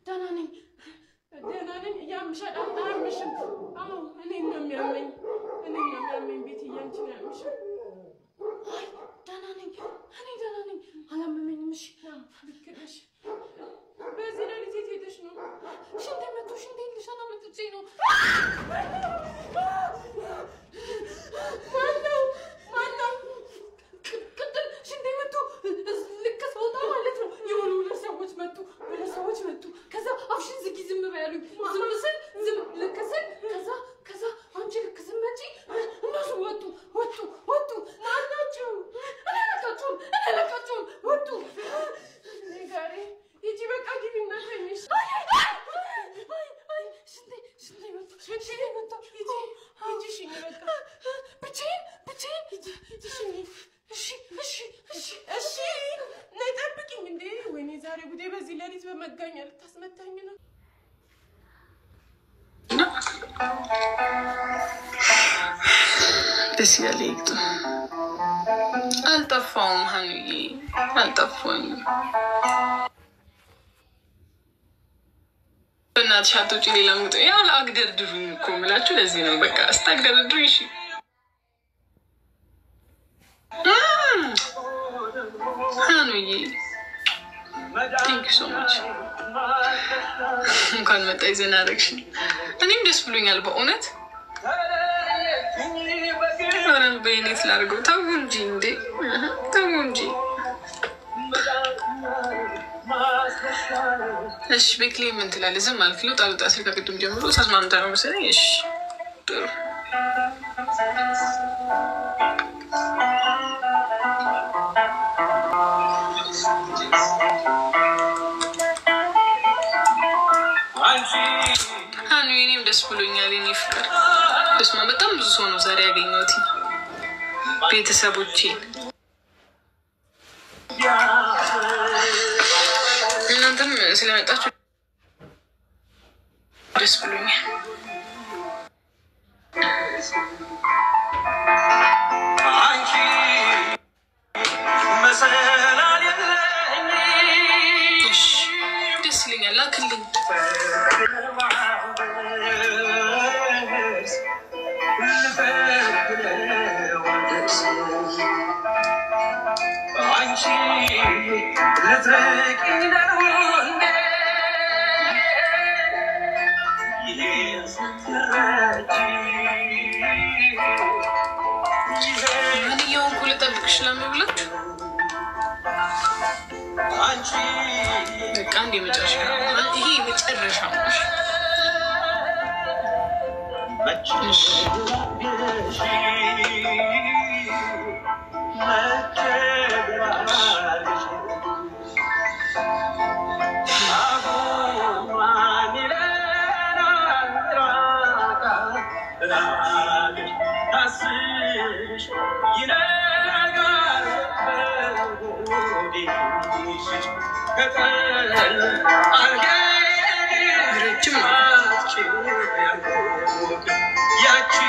دانانين يا مشاد أنا مشم أنا نم يامين بيتي يانتي مشم دانانين أنا ممين مش بكرش بزينا اللي تيجي تشنو شنتي ليش أنا متجينو مانو كتر شنتي متو لك صوتا مالتو يقولوا لا سويت متو كذا أفشين زكي زم بيالو زم لكسل كذا أنجي لك زمتي الناس واتو أنا لكاتون واتو نيجاري يجي بك أجيب الناس شنتي متو يجي شيني متو بتين يجي شيني እሺ ነይ ጠብቂኝ እንዴ ወይኔ ዛሬ ጉዴ በዚህ ለሊት በመጋኛ ልታስመታኝ ነው ደስ ያለኝ አልጠፋውም ሀኑዬ አልጠፋውም በእናትሽ አትውጪ ሌላ ምጥ ያው አግደርድሩኝ እኮ ምላችሁ ለዚህ ነው በቃ አስታግደርድሩኝ እሺ Thank you so much. እንኳን መጣይ ዘናረክሽ እኔም ደስ ብሎኛል በእውነት አረን በእኔት ላርገው ታው እንጂ እንዴ ታው እንጂ እሺ በክሌ ምን ትላለህ ዝም አልክ ነው ጣልጣ ስልካ ቅድም ጀምሮ ተስማምታ ነው መሰለኝ እሺ ጥሩ ሀኑዬንም ደስ ብሎኛል የኔ ፍቅር በስመ አብ በጣም ብዙ ሰው ነው ዛሬ ያገኘሁት ቤተሰቦቼ እናንተም ስለመጣችሁ ደስ ብሎኛል ደስ ይለኛል ላክልኝ من يوم كل طبقش لما بلت بك عندي مترشح هي مترشح مش رجم